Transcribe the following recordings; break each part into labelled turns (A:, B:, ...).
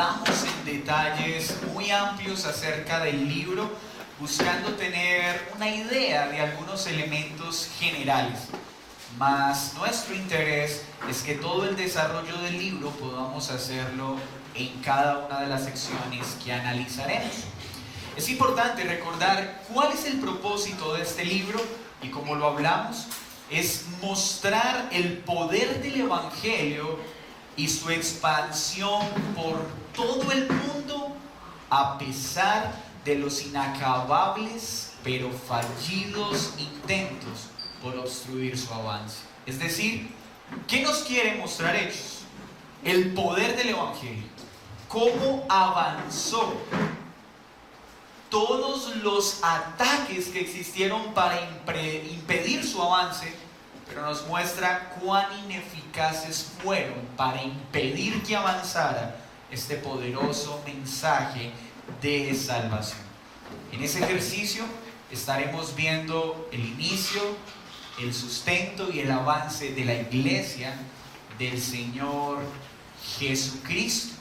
A: ahondamos en detalles muy amplios acerca del libro, buscando tener una idea de algunos elementos generales. Mas nuestro interés es que todo el desarrollo del libro podamos hacerlo en cada una de las secciones que analizaremos. Es importante recordar cuál es el propósito de este libro y, como lo hablamos, es mostrar el poder del Evangelio y su expansión por todo el mundo a pesar de los inacabables pero fallidos intentos por obstruir su avance. Es decir, ¿qué nos quiere mostrar Hechos? El poder del Evangelio, cómo avanzó, todos los ataques que existieron para impedir su avance, pero nos muestra cuán ineficaces fueron para impedir que avanzara este poderoso mensaje de salvación. En ese ejercicio estaremos viendo el inicio, el sustento y el avance de la iglesia del Señor Jesucristo.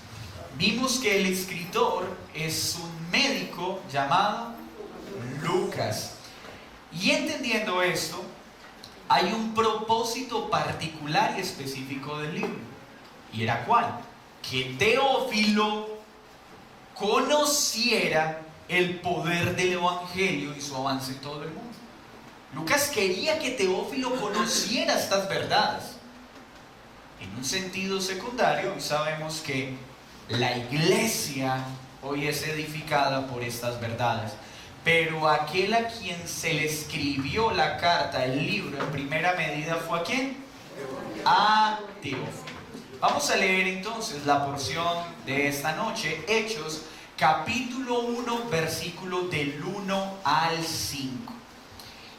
A: Vimos que el escritor es un médico llamado Lucas. Y entendiendo esto, hay un propósito particular y específico del libro. ¿Y era cuál? Que Teófilo conociera el poder del Evangelio y su avance en todo el mundo. Lucas quería que Teófilo conociera estas verdades. En un sentido secundario, hoy sabemos que la iglesia hoy es edificada por estas verdades. Pero aquel a quien se le escribió la carta, el libro, en primera medida fue ¿a quién? A Teófilo. Vamos a leer entonces la porción de esta noche, Hechos, capítulo 1, versículo del 1 al 5.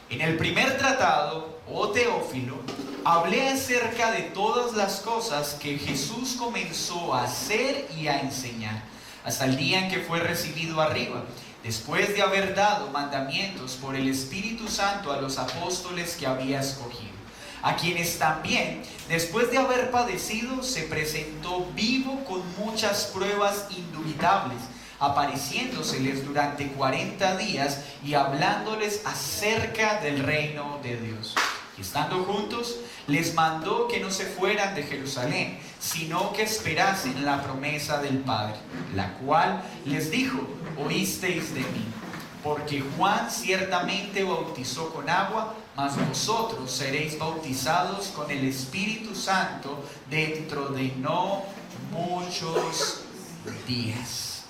A: En el primer tratado, oh Teófilo, hablé acerca de todas las cosas que Jesús comenzó a hacer y a enseñar, hasta el día en que fue recibido arriba, después de haber dado mandamientos por el Espíritu Santo a los apóstoles que había escogido, a quienes también, después de haber padecido, se presentó vivo con muchas pruebas indubitables, apareciéndoseles durante 40 días y hablándoles acerca del reino de Dios. Y estando juntos, les mandó que no se fueran de Jerusalén, sino que esperasen la promesa del Padre, la cual les dijo: oísteis de mí, porque Juan ciertamente bautizó con agua, mas vosotros seréis bautizados con el Espíritu Santo dentro de no muchos días.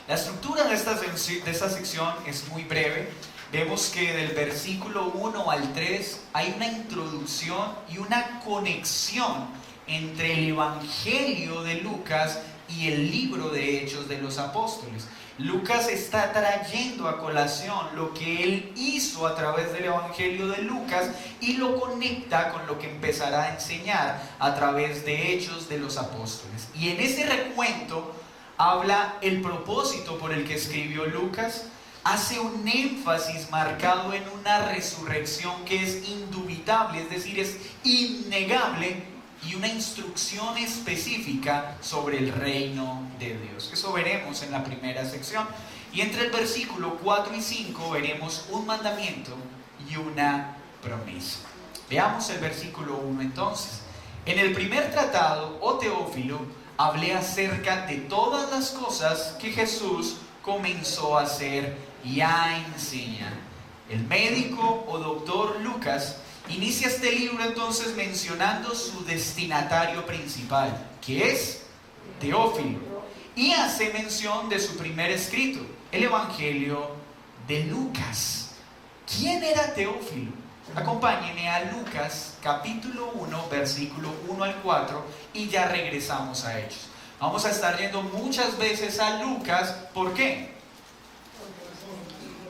A: La estructura de esta sección es muy breve. Vemos que del versículo 1 al 3 hay una introducción y una conexión entre el Evangelio de Lucas y el libro de Hechos de los Apóstoles. Lucas está trayendo a colación lo que él hizo a través del Evangelio de Lucas y lo conecta con lo que empezará a enseñar a través de Hechos de los Apóstoles. Y en ese recuento habla el propósito por el que escribió Lucas, hace un énfasis marcado en una resurrección que es indubitable, es decir, es innegable, y una instrucción específica sobre el reino de Dios. Eso veremos en la primera sección. Y entre el versículo 4 y 5 veremos un mandamiento y una promesa. Veamos el versículo 1 entonces. En el primer tratado, oh Teófilo, hablé acerca de todas las cosas que Jesús comenzó a hacer y a enseñar. El médico o doctor Lucas inicia este libro entonces mencionando su destinatario principal, que es Teófilo, y hace mención de su primer escrito, el Evangelio de Lucas. ¿Quién era Teófilo? Acompáñenme a Lucas capítulo 1, versículo 1 al 4 y ya regresamos a Hechos. Vamos a estar yendo muchas veces a Lucas. ¿Por qué?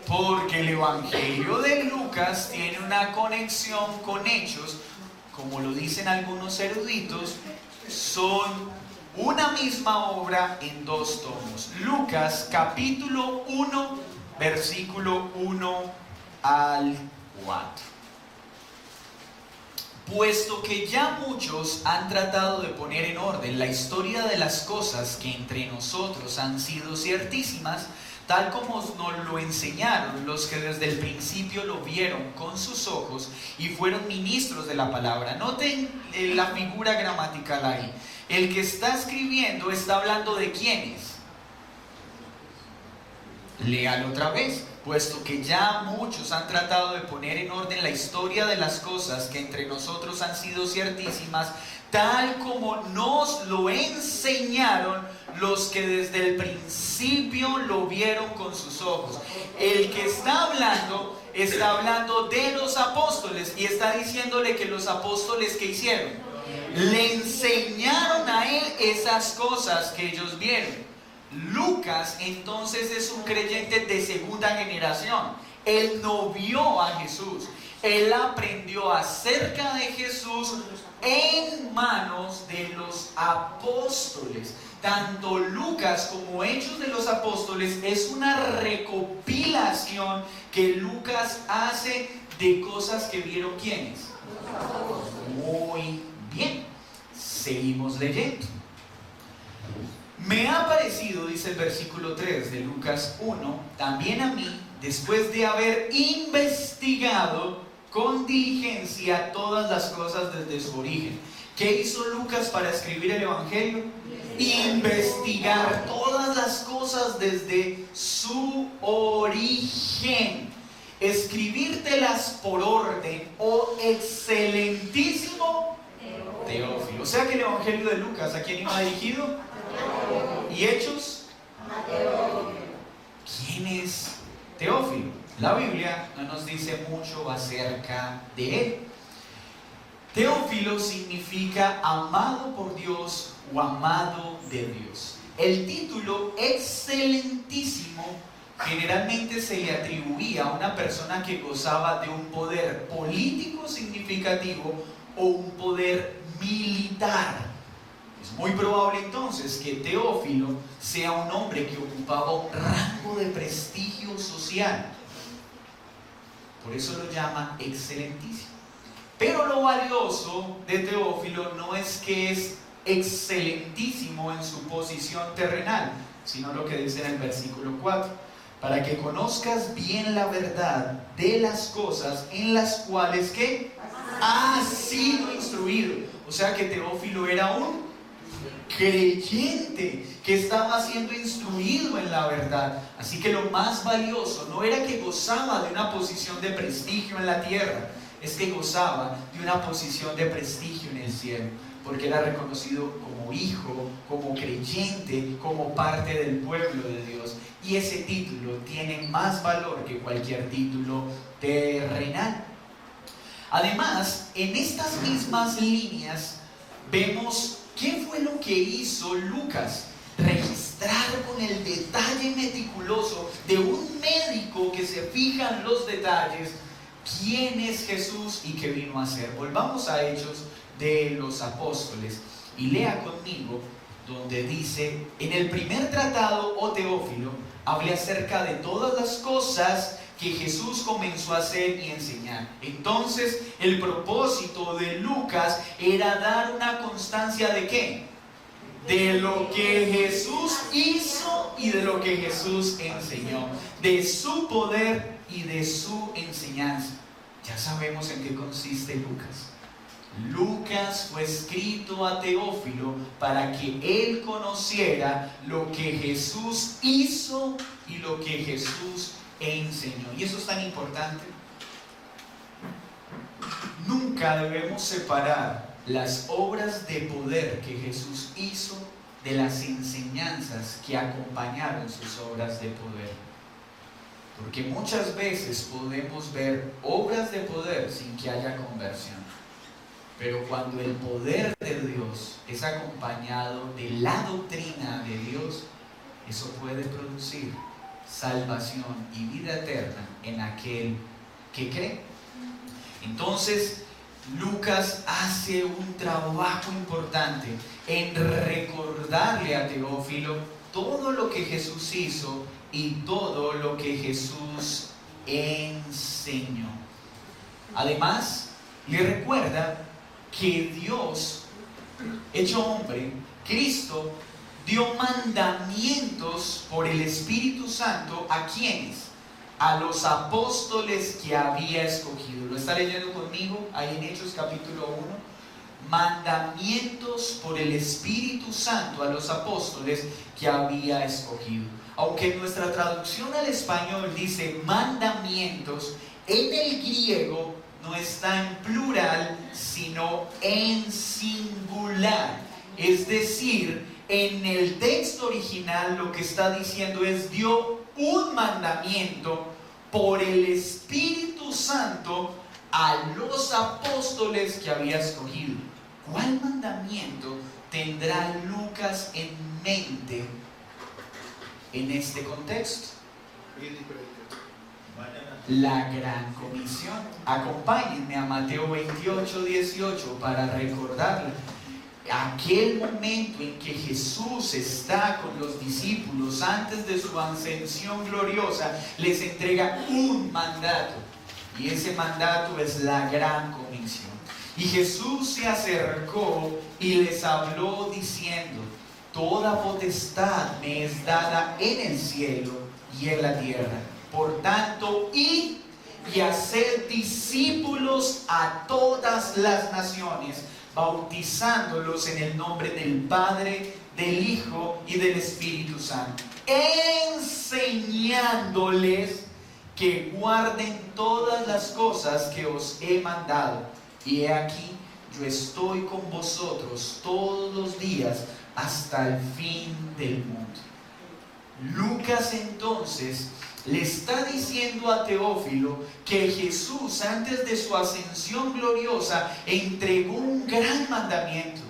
A: Porque el Evangelio de Lucas tiene una conexión con Hechos. Como lo dicen algunos eruditos, son una misma obra en dos tomos. Lucas capítulo 1, versículo 1 al 4. puesto que ya muchos han tratado de poner en orden la historia de las cosas que entre nosotros han sido ciertísimas, tal como nos lo enseñaron los que desde el principio lo vieron con sus ojos y fueron ministros de la palabra. Noten la figura gramatical ahí. El que está escribiendo está hablando de quiénes. Léalo otra vez. Puesto que ya muchos han tratado de poner en orden la historia de las cosas que entre nosotros han sido ciertísimas, tal como nos lo enseñaron los que desde el principio lo vieron con sus ojos. El que está hablando de los apóstoles y está diciéndole que los apóstoles, ¿qué hicieron? Le enseñaron a él esas cosas que ellos vieron. Lucas entonces es un creyente de segunda generación. Él no vio a Jesús. Él aprendió acerca de Jesús en manos de los apóstoles. Tanto Lucas como Hechos de los Apóstoles es una recopilación que Lucas hace de cosas que vieron ¿quiénes? Muy bien. Seguimos leyendo. Me ha parecido, dice el versículo 3 de Lucas 1, también a mí, después de haber investigado con diligencia todas las cosas desde su origen. ¿Qué hizo Lucas para escribir el Evangelio? Investigar todas las cosas desde su origen. Escribírtelas por orden, oh excelentísimo Teófilo. O sea que el Evangelio de Lucas, ¿a quién iba dirigido? ¿Y Hechos? ¿Quién es Teófilo? La Biblia no nos dice mucho acerca de él. Teófilo significa amado por Dios o amado de Dios. El título excelentísimo generalmente se le atribuía a una persona que gozaba de un poder político significativo o un poder militar. Es muy probable entonces que Teófilo sea un hombre que ocupaba un rango de prestigio social. Por eso lo llama excelentísimo. Pero lo valioso de Teófilo no es que es excelentísimo en su posición terrenal, sino lo que dice en el versículo 4. Para que conozcas bien la verdad de las cosas en las cuales que has sido instruido. O sea que Teófilo era un creyente que estaba siendo instruido en la verdad. Así que lo más valioso no era que gozaba de una posición de prestigio en la tierra, es que gozaba de una posición de prestigio en el cielo, porque era reconocido como hijo, como creyente, como parte del pueblo de Dios. Y ese título tiene más valor que cualquier título terrenal. Además, en estas mismas líneas vemos qué fue lo que hizo Lucas. Registrar con el detalle meticuloso de un médico que se fija en los detalles quién es Jesús y qué vino a hacer. Volvamos a Hechos de los Apóstoles y lea conmigo donde dice: en el primer tratado, oh Teófilo, hablé acerca de todas las cosas que Jesús comenzó a hacer y enseñar. Entonces el propósito de Lucas era dar una constancia ¿de qué? De lo que Jesús hizo y de lo que Jesús enseñó, de su poder y de su enseñanza. Ya sabemos en qué consiste Lucas. Lucas fue escrito a Teófilo para que él conociera lo que Jesús hizo y lo que Jesús enseñó. Y eso es tan importante. Nunca debemos separar las obras de poder que Jesús hizo de las enseñanzas que acompañaron sus obras de poder. Porque muchas veces podemos ver obras de poder sin que haya conversión. Pero cuando el poder de Dios es acompañado de la doctrina de Dios, eso puede producir salvación y vida eterna en aquel que cree. Entonces, Lucas hace un trabajo importante en recordarle a Teófilo todo lo que Jesús hizo y todo lo que Jesús enseñó. Además, le recuerda que Dios, hecho hombre, Cristo, dio mandamientos por el Espíritu Santo ¿a quiénes? A los apóstoles que había escogido. ¿Lo está leyendo conmigo? Ahí en Hechos capítulo 1. Mandamientos por el Espíritu Santo a los apóstoles que había escogido. Aunque nuestra traducción al español dice mandamientos, en el griego no está en plural, sino en singular. Es decir, en el texto original lo que está diciendo es: dio un mandamiento por el Espíritu Santo a los apóstoles que había escogido. ¿Cuál mandamiento tendrá Lucas en mente en este contexto? La gran comisión. Acompáñenme a Mateo 28, 18 para recordarle aquel momento en que Jesús está con los discípulos antes de su ascensión gloriosa. Les entrega un mandato, y ese mandato es la gran comisión. Y Jesús se acercó y les habló diciendo: toda potestad me es dada en el cielo y en la tierra. Por tanto, id y haced discípulos a todas las naciones, bautizándolos en el nombre del Padre, del Hijo y del Espíritu Santo, enseñándoles que guarden todas las cosas que os he mandado. Y he aquí, yo estoy con vosotros todos los días hasta el fin del mundo. Lucas entonces le está diciendo a Teófilo que Jesús, antes de su ascensión gloriosa, entregó un gran mandamiento.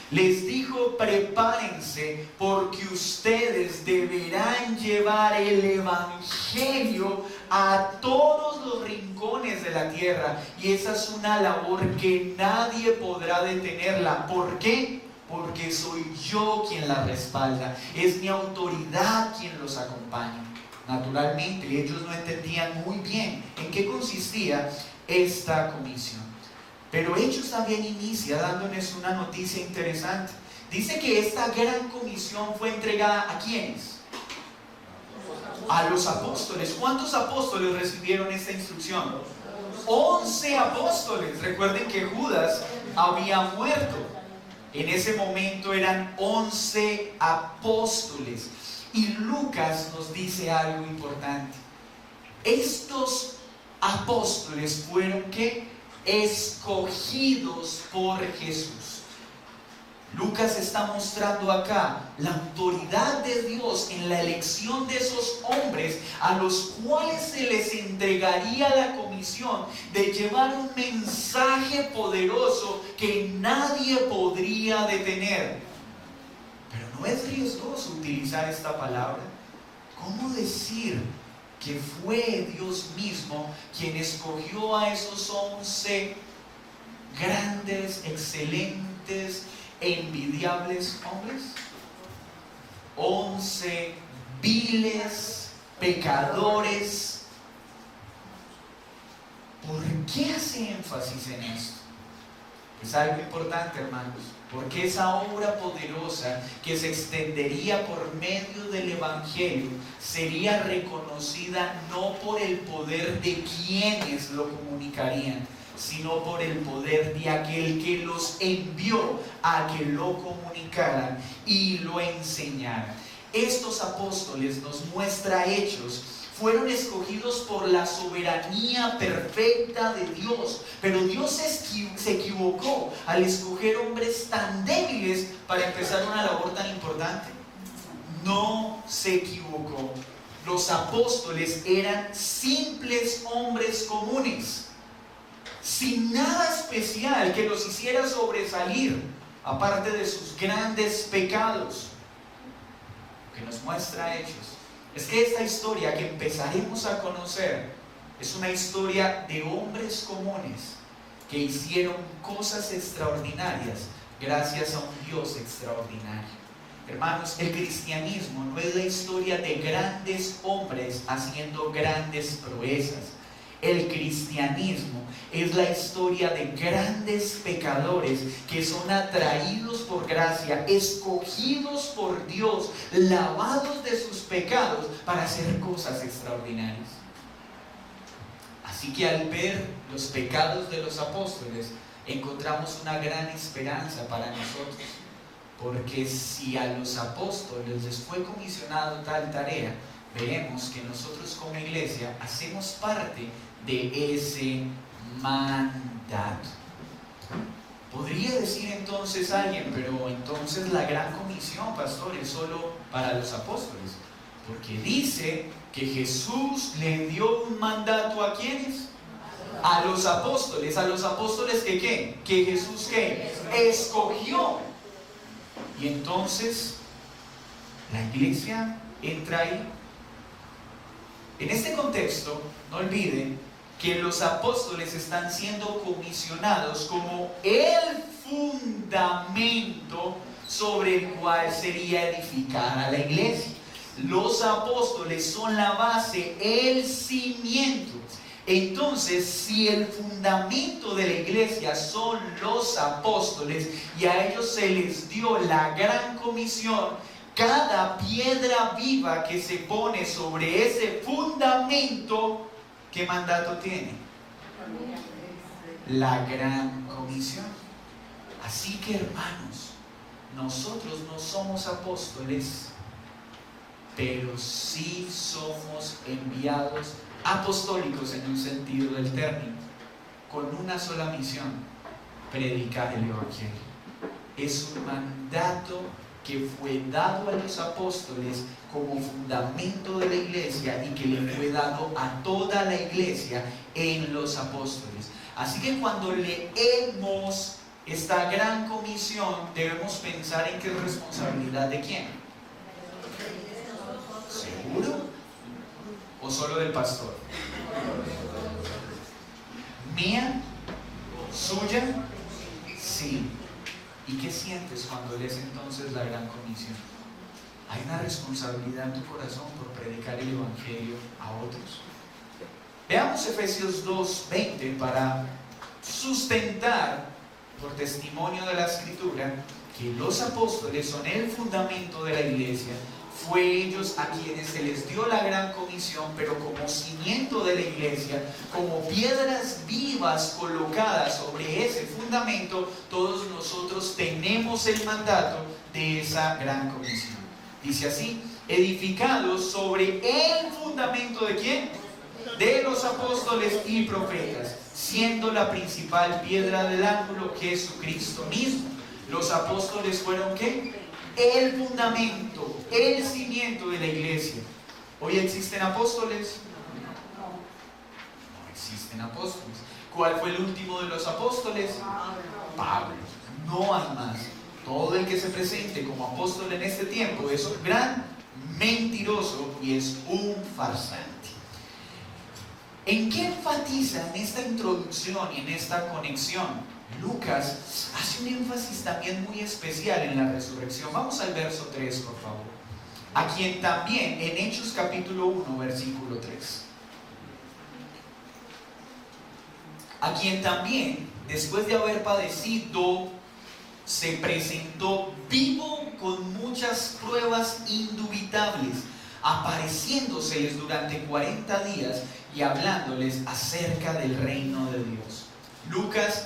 A: Les dijo: prepárense, porque ustedes deberán llevar el Evangelio a todos los rincones de la tierra. Y esa es una labor que nadie podrá detenerla. ¿Por qué? Porque soy yo quien la respalda. Es mi autoridad quien los acompaña. Naturalmente, ellos no entendían muy bien en qué consistía esta comisión. Pero Hechos también inicia dándoles una noticia interesante. Dice que esta gran comisión fue entregada ¿a quiénes? A los apóstoles. ¿Cuántos apóstoles recibieron esta instrucción? 11 apóstoles. Recuerden que Judas había muerto. En ese momento eran 11 apóstoles. Y Lucas nos dice algo importante. Estos apóstoles fueron ¿qué? Escogidos por Jesús. Lucas está mostrando acá la autoridad de Dios en la elección de esos hombres a los cuales se les entregaría la comisión de llevar un mensaje poderoso que nadie podría detener. Pero no es riesgoso utilizar esta palabra. ¿Cómo decir que fue Dios mismo quien escogió a esos 11 grandes, excelentes, envidiables hombres? 11 viles pecadores. ¿Por qué hace énfasis en esto? Es algo importante, hermanos, porque esa obra poderosa que se extendería por medio del Evangelio sería reconocida no por el poder de quienes lo comunicarían, sino por el poder de aquel que los envió a que lo comunicaran y lo enseñaran. Estos apóstoles, nos muestra Hechos, fueron escogidos por la soberanía perfecta de Dios. Pero Dios se equivocó al escoger hombres tan débiles para empezar una labor tan importante. No se equivocó. Los apóstoles eran simples hombres comunes, sin nada especial que los hiciera sobresalir, aparte de sus grandes pecados. Lo que nos muestra Hechos es que esta historia que empezaremos a conocer es una historia de hombres comunes que hicieron cosas extraordinarias gracias a un Dios extraordinario. Hermanos, el cristianismo no es la historia de grandes hombres haciendo grandes proezas. El cristianismo es la historia de grandes pecadores que son atraídos por gracia, escogidos por Dios, lavados de sus pecados para hacer cosas extraordinarias. Así que al ver los pecados de los apóstoles, encontramos una gran esperanza para nosotros. Porque si a los apóstoles les fue comisionado tal tarea, veremos que nosotros como iglesia hacemos parte de ese mandato. Podría decir entonces alguien, pero entonces la gran comisión, pastor, es solo para los apóstoles. Porque dice que Jesús le dio un mandato ¿a quiénes? A los apóstoles. ¿A los apóstoles que qué? Que Jesús ¿qué? Escogió. Y entonces la iglesia entra ahí. En este contexto, no olviden que los apóstoles están siendo comisionados como el fundamento sobre el cual sería edificada la iglesia. Los apóstoles son la base, el cimiento. Entonces, si el fundamento de la iglesia son los apóstoles y a ellos se les dio la gran comisión, cada piedra viva que se pone sobre ese fundamento, ¿qué mandato tiene? La gran comisión. Así que, hermanos, nosotros no somos apóstoles, pero sí somos enviados apostólicos en un sentido del término, con una sola misión: predicar el evangelio. Es un mandato que fue dado a los apóstoles como fundamento de la iglesia y que le fue dado a toda la iglesia en los apóstoles. Así que cuando leemos esta gran comisión, debemos pensar en que es responsabilidad de quién. ¿Seguro? ¿O solo del pastor? ¿Mía? ¿Suya? Sí. ¿Y qué sientes cuando lees entonces la gran comisión? Hay una responsabilidad en tu corazón por predicar el evangelio a otros. Veamos Efesios 2:20 para sustentar por testimonio de la escritura que los apóstoles son el fundamento de la iglesia. Fue ellos a quienes se les dio la gran comisión, pero como cimiento de la iglesia, como piedras vivas colocadas sobre ese fundamento, todos nosotros tenemos el mandato de esa gran comisión. Dice así: edificados sobre el fundamento ¿de quién? De los apóstoles y profetas, siendo la principal piedra del ángulo Jesucristo mismo. Los apóstoles fueron ¿qué? El fundamento, el cimiento de la iglesia. ¿Hoy existen apóstoles? No existen apóstoles. ¿Cuál fue el último de los apóstoles? Pablo. No hay más. Todo el que se presente como apóstol en este tiempo es un gran mentiroso y es un farsante. ¿En qué enfatiza en esta introducción y en esta conexión? Lucas hace un énfasis también muy especial en la resurrección. Vamos al verso 3, por favor. A quien también, en Hechos capítulo 1, versículo 3. A quien también, después de haber padecido, se presentó vivo con muchas pruebas indubitables, apareciéndoseles durante 40 días y hablándoles acerca del reino de Dios. Lucas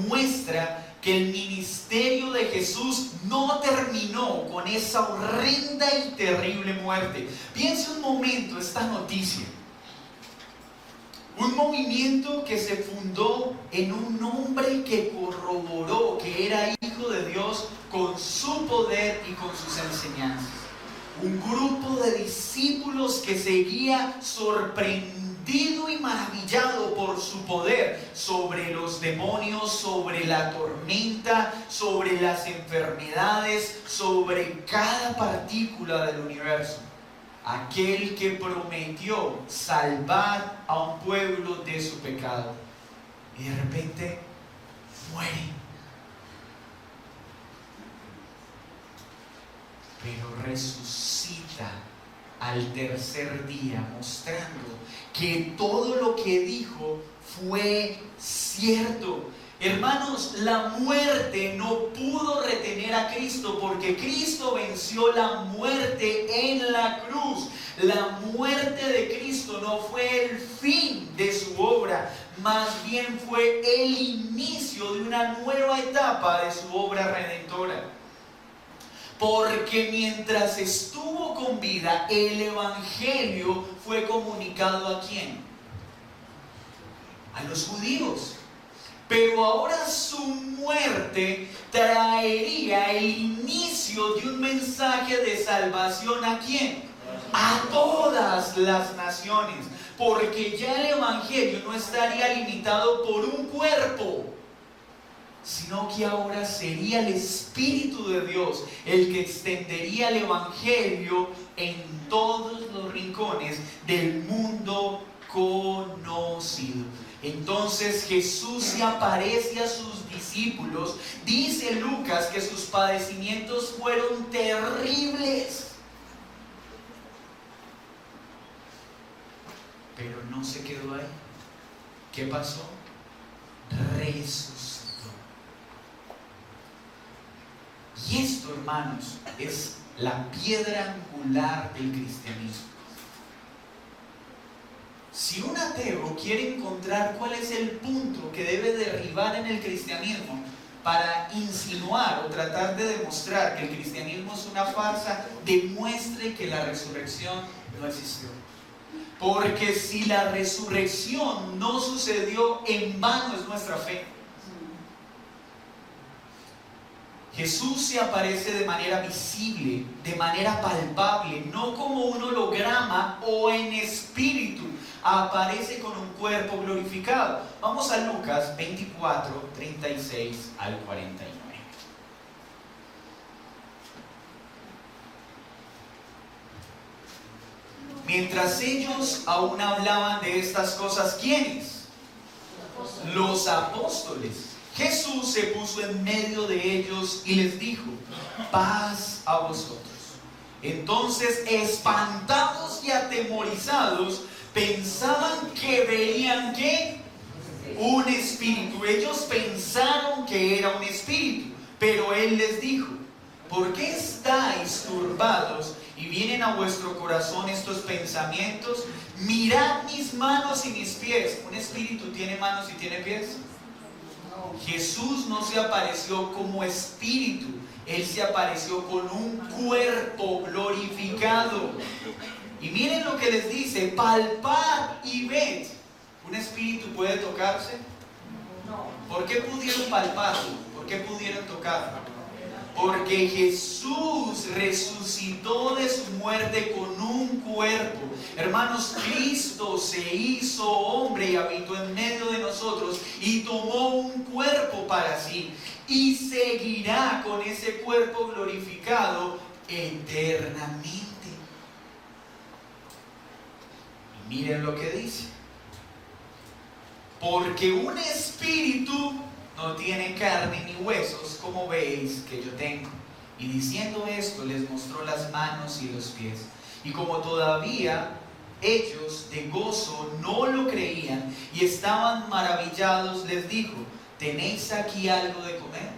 A: muestra que el ministerio de Jesús no terminó con esa horrenda y terrible muerte. Piense un momento esta noticia. Un movimiento que se fundó en un hombre que corroboró que era hijo de Dios con su poder y con sus enseñanzas. Un grupo de discípulos que seguía sorprendido y maravillado por su poder sobre los demonios, sobre la tormenta, sobre las enfermedades, sobre cada partícula del universo. Aquel que prometió salvar a un pueblo de su pecado. Y de repente muere. Pero resucita al tercer día, mostrando que todo lo que dijo fue cierto. Hermanos, la muerte no pudo retener a Cristo porque Cristo venció la muerte en la cruz. La muerte de Cristo no fue el fin de su obra, más bien fue el inicio de una nueva etapa de su obra redentora. Porque mientras estuvo con vida, el Evangelio fue comunicado ¿a quién? A los judíos. Pero ahora su muerte traería el inicio de un mensaje de salvación ¿a quién? A todas las naciones. Porque ya el Evangelio no estaría limitado por un cuerpo, sino que ahora sería el Espíritu de Dios el que extendería el Evangelio en todos los rincones del mundo conocido. Entonces Jesús se aparece a sus discípulos. Dice Lucas que sus padecimientos fueron terribles. Pero no se quedó ahí. ¿Qué pasó? Resucitó. Y esto, hermanos, es la piedra angular del cristianismo. Si un ateo quiere encontrar cuál es el punto que debe derribar en el cristianismo para insinuar o tratar de demostrar que el cristianismo es una farsa, demuestre que la resurrección no existió. Porque si la resurrección no sucedió, en vano es nuestra fe. Jesús se aparece de manera visible, de manera palpable, no como un holograma o en espíritu. Aparece con un cuerpo glorificado. Vamos a Lucas 24, 36 al 49. Mientras ellos aún hablaban de estas cosas, ¿quiénes? Los apóstoles. Jesús se puso en medio de ellos y les dijo: paz a vosotros. Entonces, espantados y atemorizados, pensaban que veían ¿qué? Un espíritu. Ellos pensaron que era un espíritu, pero Él les dijo: ¿por qué estáis turbados y vienen a vuestro corazón estos pensamientos? Mirad mis manos y mis pies. ¿Un espíritu tiene manos y tiene pies? Jesús no se apareció como espíritu, Él se apareció con un cuerpo glorificado. Y miren lo que les dice: palpad y ved. ¿Un espíritu puede tocarse? ¿Por qué pudieron palparlo? ¿Por qué pudieron tocarlo? Porque Jesús resucitó de su muerte con un cuerpo. Hermanos, Cristo se hizo hombre y habitó en medio de nosotros y tomó un cuerpo para sí. Y seguirá con ese cuerpo glorificado eternamente. Y miren lo que dice: porque un espíritu no tiene carne ni huesos, como veis que yo tengo. Y diciendo esto, les mostró las manos y los pies. Y como todavía ellos de gozo no lo creían y estaban maravillados, les dijo: ¿tenéis aquí algo de comer?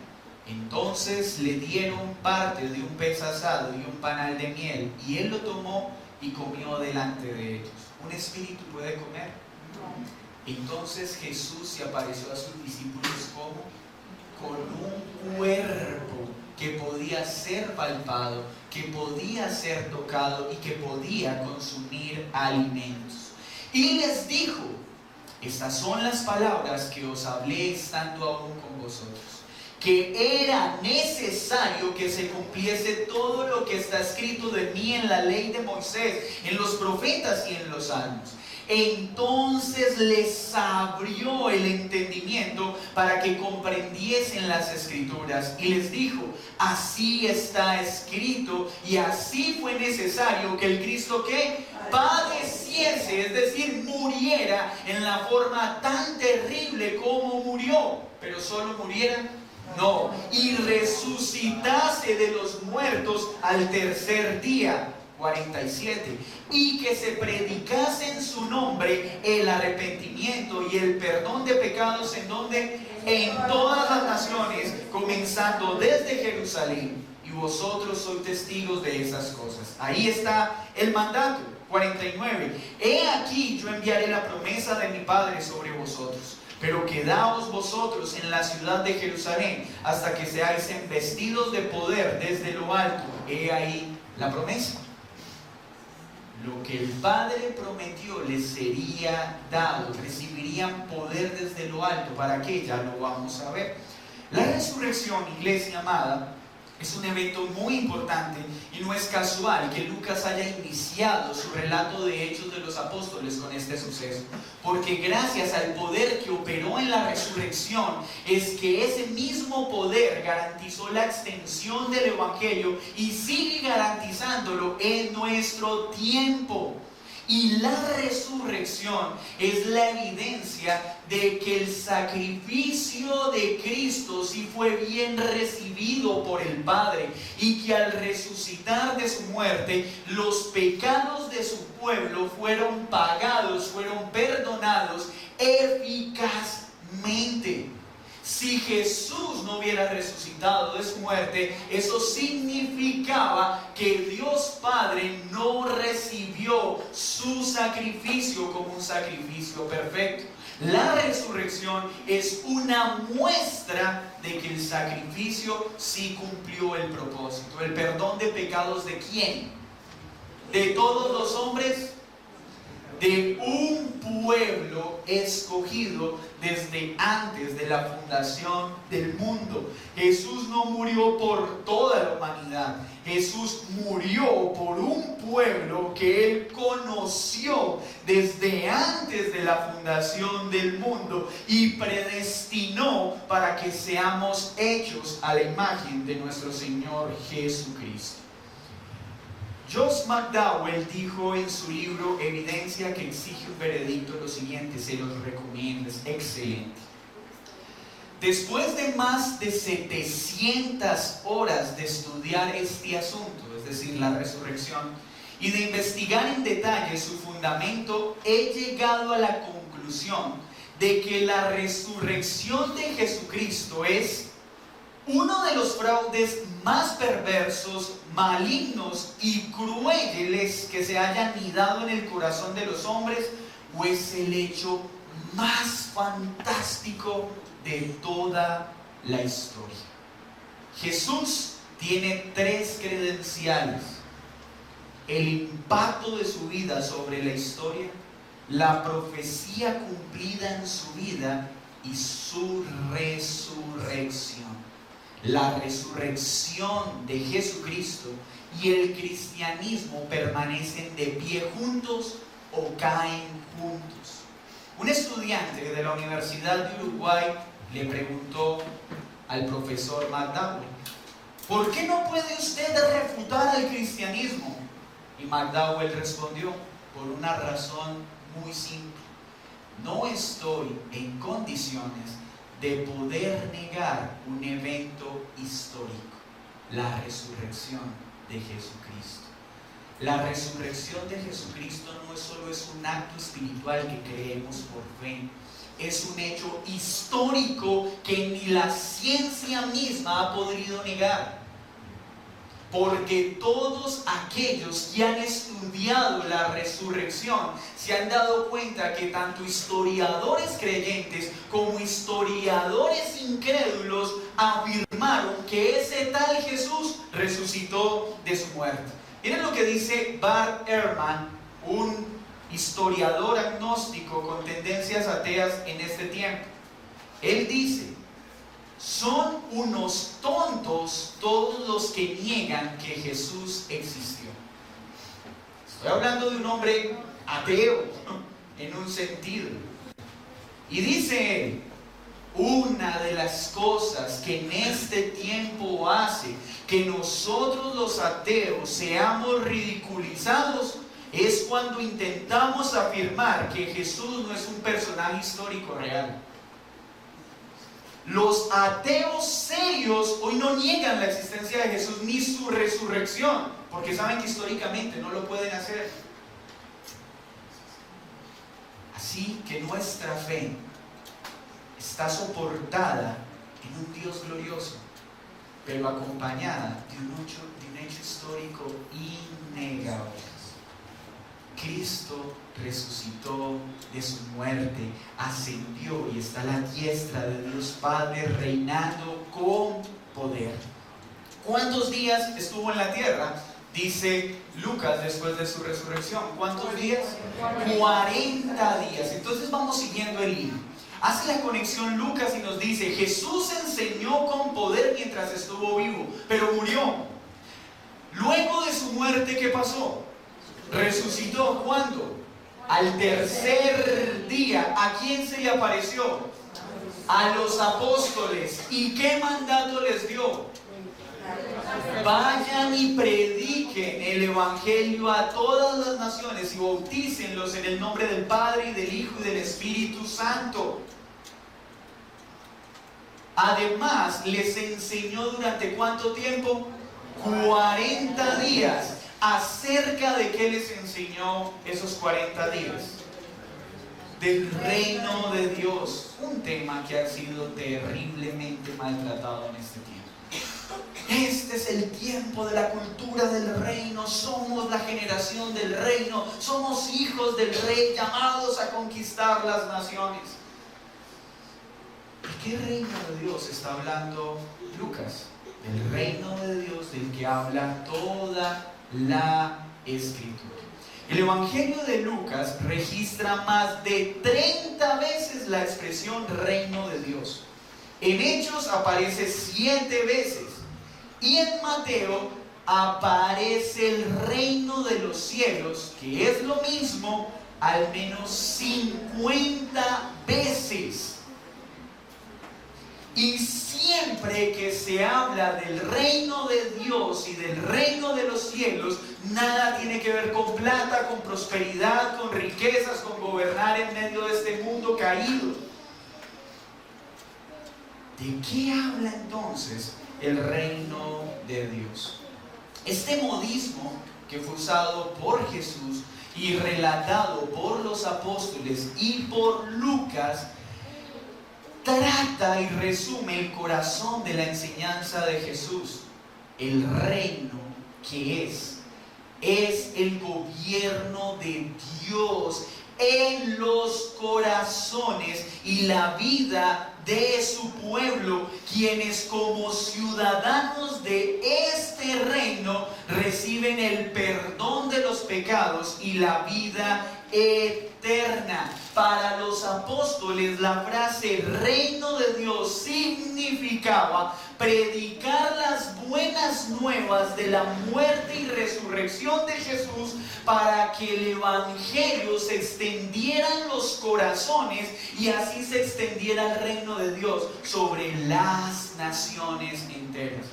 A: Entonces le dieron parte de un pez asado y un panal de miel, y él lo tomó y comió delante de ellos. ¿Un espíritu puede comer? No. Entonces Jesús se apareció a sus discípulos ¿cómo? Con un cuerpo que podía ser palpado, que podía ser tocado y que podía consumir alimentos. Y les dijo: estas son las palabras que os hablé estando aún con vosotros, que era necesario que se cumpliese todo lo que está escrito de mí en la ley de Moisés, en los profetas y en los salmos. Entonces les abrió el entendimiento para que comprendiesen las escrituras y les dijo: así está escrito y así fue necesario que el Cristo ¿qué? Padeciese, es decir, muriera en la forma tan terrible como murió. Pero solo muriera, no, y resucitase de los muertos al tercer día. 47, y que se predicase en su nombre el arrepentimiento y el perdón de pecados, ¿en dónde? En todas las naciones, comenzando desde Jerusalén, y vosotros sois testigos de esas cosas. Ahí está el mandato. 49, he aquí yo enviaré la promesa de mi Padre sobre vosotros, pero quedaos vosotros en la ciudad de Jerusalén hasta que seáis investidos de poder desde lo alto. He ahí la promesa. Lo que el Padre prometió les sería dado, recibirían poder desde lo alto. ¿Para qué? Ya lo vamos a ver. La resurrección, iglesia amada, es un evento muy importante y no es casual que Lucas haya iniciado su relato de Hechos de los Apóstoles con este suceso, porque gracias al poder que operó en la resurrección es que ese mismo poder garantizó la extensión del Evangelio y sigue garantizándolo en nuestro tiempo. Y la resurrección es la evidencia de que el sacrificio de Cristo sí fue bien recibido por el Padre, y que al resucitar de su muerte, los pecados de su pueblo fueron pagados, fueron perdonados eficazmente. Si Jesús no hubiera resucitado de su muerte, eso significaba que Dios Padre no recibió su sacrificio como un sacrificio perfecto. La resurrección es una muestra de que el sacrificio sí cumplió el propósito. ¿El perdón de pecados de quién? ¿De todos los hombres? De un pueblo escogido desde antes de la fundación del mundo. Jesús no murió por toda la humanidad. Jesús murió por un pueblo que Él conoció desde antes de la fundación del mundo y predestinó para que seamos hechos a la imagen de nuestro Señor Jesucristo. Josh McDowell dijo en su libro Evidencia que exige un veredicto lo siguiente, se los recomiendo, es excelente. Después de más de 700 horas de estudiar este asunto, es decir, la resurrección, y de investigar en detalle su fundamento, he llegado a la conclusión de que la resurrección de Jesucristo es uno de los fraudes más perversos, malignos y crueles que se hayan anidado en el corazón de los hombres, o es el hecho más fantástico de toda la historia. Jesús tiene tres credenciales: el impacto de su vida sobre la historia, la profecía cumplida en su vida y su resurrección. La resurrección de Jesucristo y el cristianismo permanecen de pie juntos o caen juntos. Un estudiante de la Universidad de Uruguay le preguntó al profesor McDowell: ¿por qué no puede usted refutar al cristianismo? Y McDowell respondió: por una razón muy simple. No estoy en condiciones de poder negar un evento histórico, la resurrección de Jesucristo. La resurrección de Jesucristo no solo es un acto espiritual que creemos por fe, es un hecho histórico que ni la ciencia misma ha podido negar. Porque todos aquellos que han estudiado la resurrección se han dado cuenta que tanto historiadores creyentes como historiadores incrédulos afirmaron que ese tal Jesús resucitó de su muerte. Miren lo que dice Bart Ehrman, un historiador agnóstico con tendencias ateas en este tiempo. Él dice: son unos tontos todos los que niegan que Jesús existió. Estoy hablando de un hombre ateo, en un sentido. Y dice él: una de las cosas que en este tiempo hace que nosotros los ateos seamos ridiculizados es cuando intentamos afirmar que Jesús no es un personaje histórico real. Los ateos serios hoy no niegan la existencia de Jesús ni su resurrección, porque saben que históricamente no lo pueden hacer. Así que nuestra fe está soportada en un Dios glorioso, pero acompañada de un hecho histórico innegable. Cristo resucitó de su muerte, ascendió y está a la diestra de Dios Padre reinando con poder. ¿Cuántos días estuvo en la tierra? Dice Lucas después de su resurrección. ¿Cuántos días? 40 días. Entonces vamos siguiendo el hilo. Hace la conexión Lucas y nos dice: Jesús enseñó con poder mientras estuvo vivo, pero murió. Luego de su muerte, ¿qué pasó? Resucitó. ¿Cuándo? Al tercer día. ¿A quién se le apareció? A los apóstoles. ¿Y qué mandato les dio? Vayan y prediquen el evangelio a todas las naciones y bautícenlos en el nombre del Padre y del Hijo y del Espíritu Santo. Además, les enseñó durante ¿cuánto tiempo? 40 días. ¿Acerca de qué les enseñó esos 40 días? Del reino de Dios. Un tema que ha sido terriblemente maltratado en este tiempo. Este es el tiempo de la cultura del reino. Somos la generación del reino. Somos hijos del rey llamados a conquistar las naciones. ¿De qué reino de Dios está hablando Lucas? Del reino de Dios del que habla toda la Escritura. El Evangelio de Lucas registra más de 30 veces la expresión reino de Dios. En Hechos aparece 7 veces. Y en Mateo aparece el reino de los cielos, que es lo mismo, al menos 50 veces. Y siempre que se habla del reino de Dios y del reino de los cielos, nada tiene que ver con plata, con prosperidad, con riquezas, con gobernar en medio de este mundo caído. ¿De qué habla entonces el reino de Dios? Este modismo que fue usado por Jesús y relatado por los apóstoles y por Lucas trata y resume el corazón de la enseñanza de Jesús. El reino que es el gobierno de Dios en los corazones y la vida de su pueblo, quienes como ciudadanos de este reino reciben el perdón de los pecados y la vida eterna. Para los apóstoles, la frase reino de Dios significaba predicar las buenas nuevas de la muerte y resurrección de Jesús para que el evangelio se extendiera en los corazones y así se extendiera el reino de Dios sobre las naciones enteras.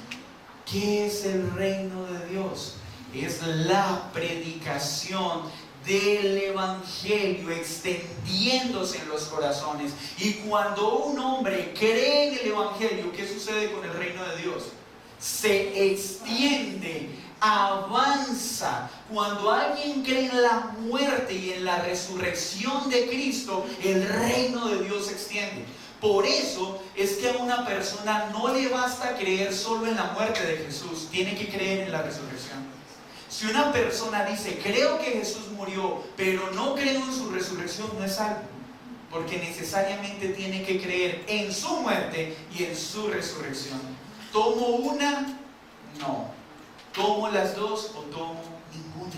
A: ¿Qué es el reino de Dios? Es la predicación del evangelio extendiéndose en los corazones. Y cuando un hombre cree en el evangelio, ¿qué sucede con el reino de Dios? Se extiende, avanza. Cuando alguien cree en la muerte y en la resurrección de Cristo, el reino de Dios se extiende. Por eso es que a una persona no le basta creer solo en la muerte de Jesús, tiene que creer en la resurrección. Si una persona dice, creo que Jesús murió, pero no creo en su resurrección, no es salvo. Porque necesariamente tiene que creer en su muerte y en su resurrección. ¿Tomo una? No. ¿Tomo las dos o tomo ninguna?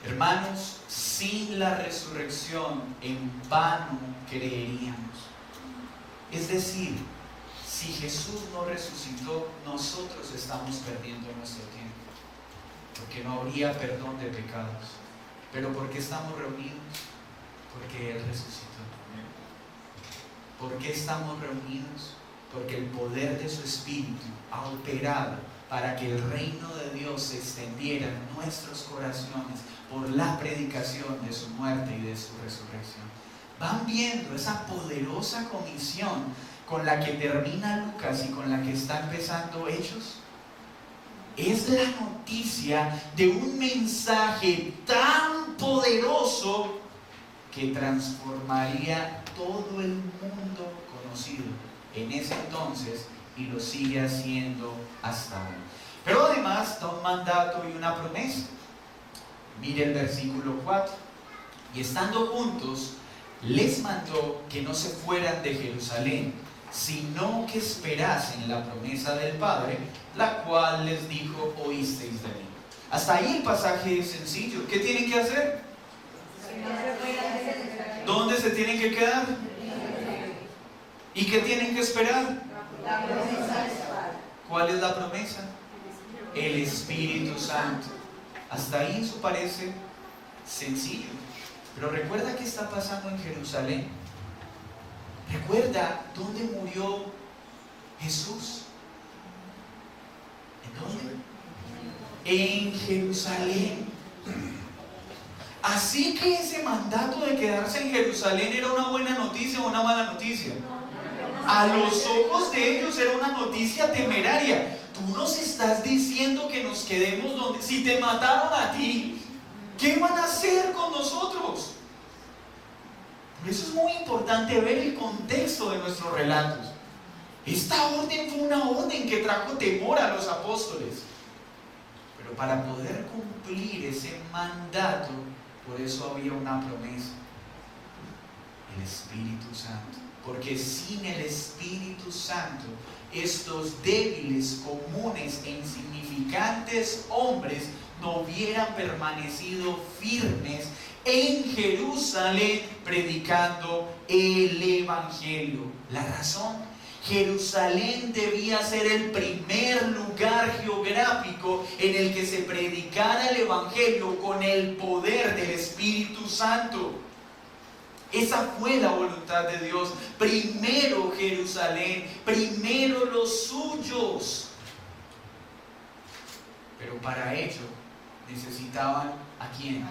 A: Hermanos, sin la resurrección en vano creeríamos. Es decir, si Jesús no resucitó, nosotros estamos perdiendo nuestro tiempo, porque no habría perdón de pecados. Pero ¿por qué estamos reunidos? Porque Él resucitó. ¿Por qué estamos reunidos? Porque el poder de su Espíritu ha operado para que el reino de Dios se extendiera en nuestros corazones por la predicación de su muerte y de su resurrección. van viendo esa poderosa comisión con la que termina Lucas y con la que está empezando Hechos. Es la noticia de un mensaje tan poderoso que transformaría todo el mundo conocido en ese entonces y lo sigue haciendo hasta hoy. Pero además da un mandato y una promesa. Mire el versículo 4. Y estando juntos, les mandó que no se fueran de Jerusalén, sino que esperasen la promesa del Padre, la cual les dijo: oísteis de mí. Hasta ahí el pasaje es sencillo. ¿Qué tienen que hacer? ¿Dónde se tienen que quedar? ¿Y qué tienen que esperar? ¿Cuál es la promesa? El Espíritu Santo. Hasta ahí eso parece sencillo. Pero recuerda qué está pasando en Jerusalén. Recuerda dónde murió Jesús. ¿En dónde? En Jerusalén. Así que ese mandato de quedarse en Jerusalén era una buena noticia o una mala noticia. A los ojos de ellos era una noticia temeraria. Tú nos estás diciendo que nos quedemos donde... Si te mataron a ti, ¿qué van a hacer con nosotros? Por eso es muy importante ver el contexto de nuestros relatos. Esta orden fue una orden que trajo temor a los apóstoles. Pero para poder cumplir ese mandato, por eso había una promesa: el Espíritu Santo. Porque sin el Espíritu Santo, estos débiles, comunes e insignificantes hombres no hubieran permanecido firmes en Jerusalén predicando el Evangelio. La razón: Jerusalén debía ser el primer lugar geográfico en el que se predicara el Evangelio con el poder del Espíritu Santo. Esa fue la voluntad de Dios. Primero Jerusalén, primero los suyos. Pero para ello necesitaban ¿a quién?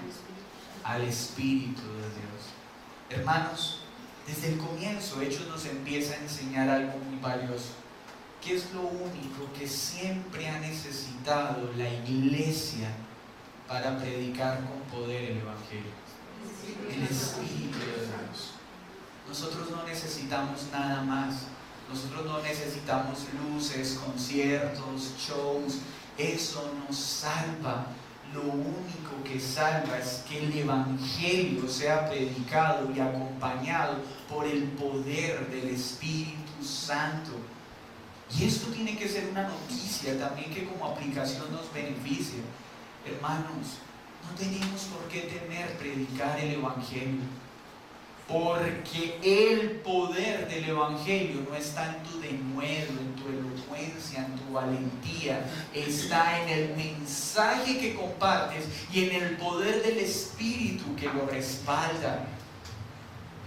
A: Al Espíritu de Dios. Hermanos, desde el comienzo Hechos nos empieza a enseñar algo muy valioso. ¿Qué es lo único que siempre ha necesitado la iglesia para predicar con poder el Evangelio? El Espíritu de Dios. Nosotros no necesitamos nada más. Nosotros no necesitamos luces, conciertos, shows. Eso nos salva. Lo único que salva es que el Evangelio sea predicado y acompañado por el poder del Espíritu Santo. Y esto tiene que ser una noticia también que como aplicación nos beneficie. Hermanos, no tenemos por qué temer predicar el Evangelio, porque el poder del Evangelio no está en tu denuedo, en tu elocuencia, en tu valentía. Está en el mensaje que compartes y en el poder del Espíritu que lo respalda.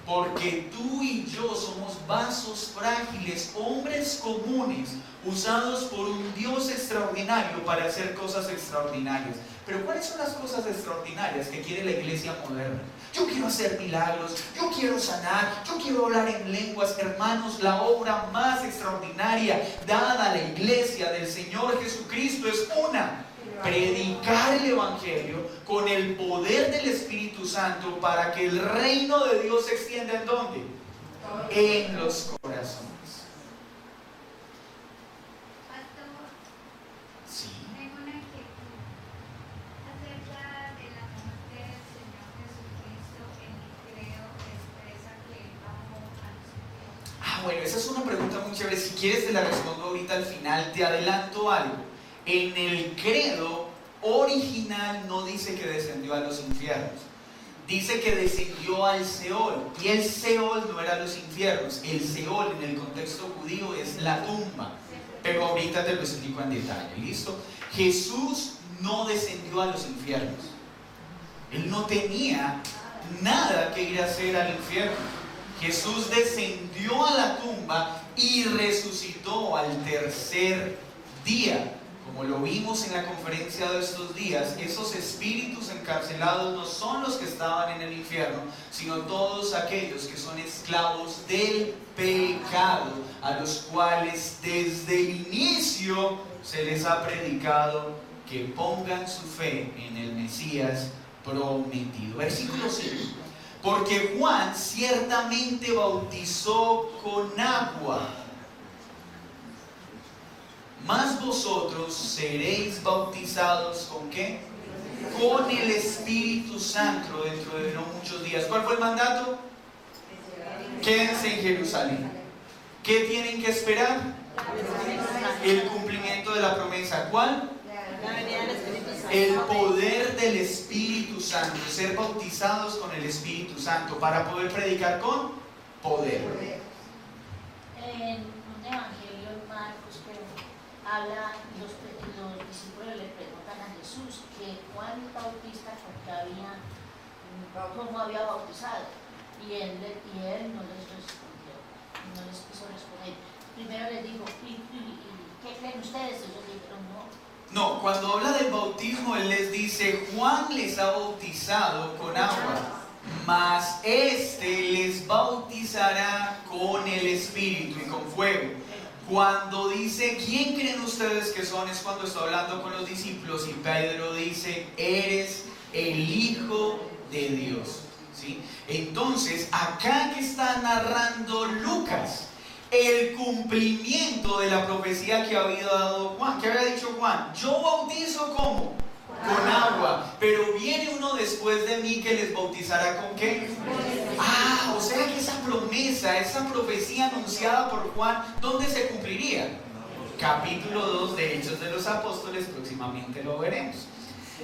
A: Porque tú y yo somos vasos frágiles, hombres comunes, usados por un Dios extraordinario para hacer cosas extraordinarias. Pero ¿cuáles son las cosas extraordinarias que quiere la iglesia moderna? Yo quiero hacer milagros, yo quiero sanar, yo quiero hablar en lenguas. Hermanos, la obra más extraordinaria dada a la iglesia del Señor Jesucristo es una: predicar el Evangelio con el poder del Espíritu Santo para que el reino de Dios se extienda ¿en dónde? En los corazones.
B: Pastor,
A: Sí.
B: tengo una inquietud acerca de la muerte del Señor Jesucristo. En el credo expresa que Él bajó a los infiernos.
A: Bueno, esa es una pregunta muy chévere. Si quieres te la respondo ahorita al final. Te adelanto algo. En el credo original no dice que descendió a los infiernos. Dice que descendió al Seol. Y el Seol no era los infiernos. El Seol en el contexto judío es la tumba. Pero ahorita te lo explico en detalle. ¿Listo? Jesús no descendió a los infiernos. Él no tenía nada que ir a hacer al infierno. Jesús descendió a la tumba y resucitó al tercer día, como lo vimos en la conferencia de estos días, esos espíritus encarcelados no son los que estaban en el infierno, sino todos aquellos que son esclavos del pecado, a los cuales desde el inicio se les ha predicado que pongan su fe en el Mesías prometido. Versículo 5. Porque Juan ciertamente bautizó con agua, mas vosotros seréis bautizados ¿con qué? Con el Espíritu Santo dentro de no muchos días. ¿Cuál fue el mandato? Quédense en Jerusalén. ¿Qué tienen que esperar? El cumplimiento de la promesa. ¿Cuál? El poder del Espíritu Santo. Ser bautizados con el Espíritu Santo para poder predicar con poder.
C: En un evangelio en Marcos, habla, los discípulos le preguntan a Jesús que Juan el Bautista cómo había bautizado, y él no les respondió, no les quiso responder. Primero les dijo, ¿y qué creen ustedes? Ellos dijeron
A: no, cuando habla del bautismo, él les dice, Juan les ha bautizado con agua, mas este les bautizará con el Espíritu y con fuego. Cuando dice, ¿quién creen ustedes que son? Es cuando está hablando con los discípulos y Pedro dice, eres el Hijo de Dios. ¿Sí? Entonces, acá que está narrando Lucas, el cumplimiento de la profecía que había dado Juan. ¿Qué había dicho Juan? Yo bautizo ¿cómo? Con agua, pero viene uno después de mí que les bautizará ¿con qué? O sea que esa promesa, esa profecía anunciada por Juan, ¿dónde se cumpliría? Capítulo 2 de Hechos de los Apóstoles, próximamente lo veremos.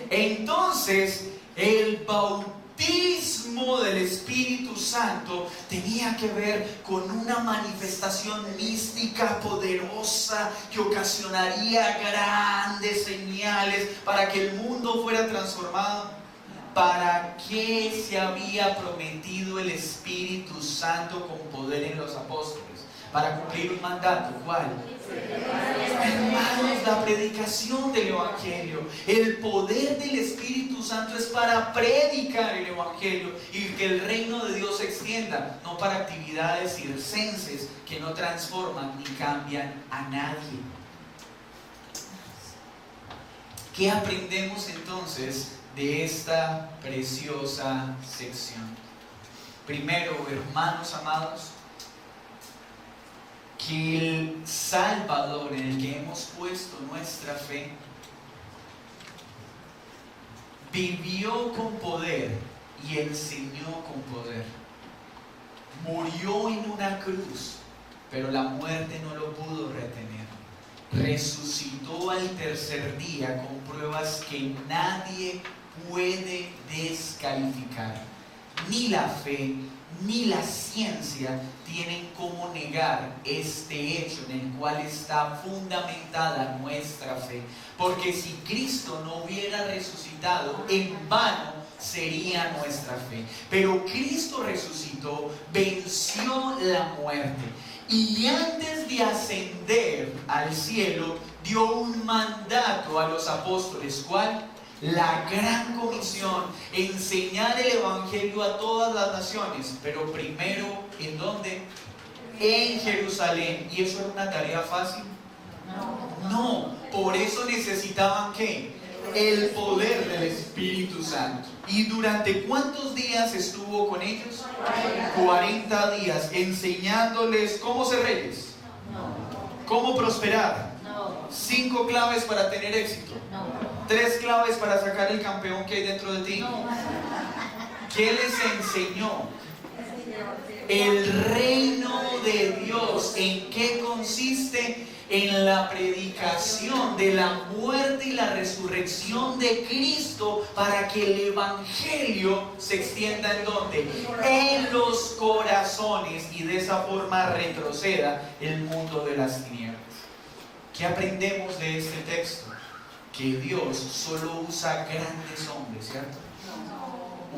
A: Entonces, el bautismo del Espíritu Santo tenía que ver con una manifestación mística poderosa que ocasionaría grandes señales para que el mundo fuera transformado. ¿Para qué se había prometido el Espíritu Santo con poder en los apóstoles? Para cumplir un mandato. ¿Cuál? Hermanos, la predicación del Evangelio. El poder del Espíritu Santo es para predicar el Evangelio y que el reino de Dios se extienda, no para actividades circenses que no transforman ni cambian a nadie. ¿Qué aprendemos entonces de esta preciosa sección? Primero, hermanos amados, que el Salvador en el que hemos puesto nuestra fe vivió con poder y enseñó con poder. Murió en una cruz, pero la muerte no lo pudo retener. Resucitó al tercer día con pruebas que nadie puede descalificar. Ni la fe ni la ciencia tienen cómo negar este hecho en el cual está fundamentada nuestra fe. Porque si Cristo no hubiera resucitado, en vano sería nuestra fe. Pero Cristo resucitó, venció la muerte. Y antes de ascender al cielo, dio un mandato a los apóstoles. ¿Cuál? La gran comisión, enseñar el Evangelio a todas las naciones, pero primero, ¿en dónde? En Jerusalén. ¿Y eso era una tarea fácil? No, por eso necesitaban ¿qué? El poder del Espíritu Santo. ¿Y durante cuántos días estuvo con ellos? 40 días, enseñándoles cómo ser reyes, cómo prosperar, 5 claves para tener éxito, 3 claves para sacar el campeón que hay dentro de ti. ¿Qué les enseñó? El reino de Dios. ¿En qué consiste? En la predicación de la muerte y la resurrección de Cristo para que el Evangelio se extienda ¿en dónde? En los corazones, y de esa forma retroceda el mundo de las tinieblas. ¿Qué aprendemos de este texto? Que Dios solo usa grandes hombres, ¿cierto?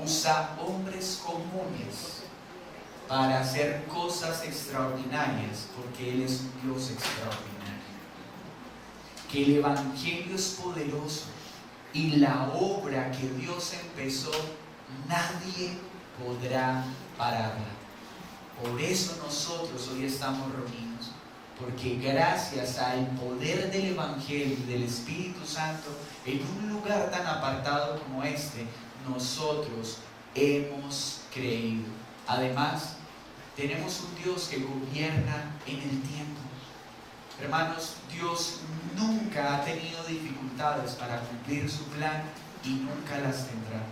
A: Usa hombres comunes para hacer cosas extraordinarias, porque Él es un Dios extraordinario. que el Evangelio es poderoso y la obra que Dios empezó, nadie podrá pararla. Por eso nosotros hoy estamos reunidos, porque gracias al poder del Evangelio y del Espíritu Santo, en un lugar tan apartado como este, nosotros hemos creído. Además, tenemos un Dios que gobierna en el tiempo. Hermanos, Dios nunca ha tenido dificultades para cumplir su plan y nunca las tendrá.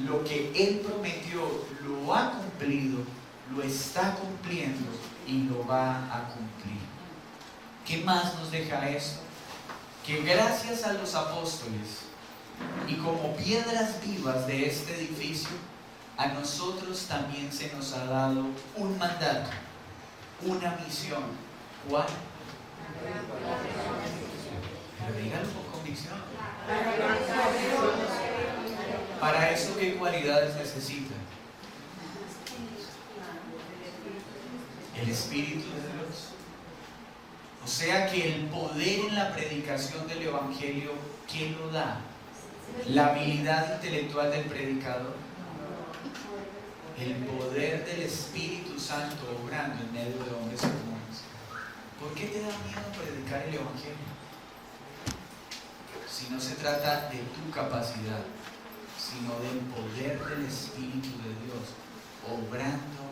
A: Lo que Él prometió lo ha cumplido, lo está cumpliendo y lo va a cumplir. ¿Qué más nos deja esto? Que gracias a los apóstoles y como piedras vivas de este edificio, a nosotros también se nos ha dado un mandato, una misión. ¿Cuál? Pero díganlo con convicción. Para eso, ¿qué cualidades necesita? El Espíritu de Dios. O sea que el poder en la predicación del Evangelio, ¿qué lo da? La habilidad intelectual del predicador. El poder del Espíritu Santo obrando en medio de hombres y mujeres. ¿Por qué te da miedo predicar el Evangelio? Si no se trata de tu capacidad, sino del poder del Espíritu de Dios obrando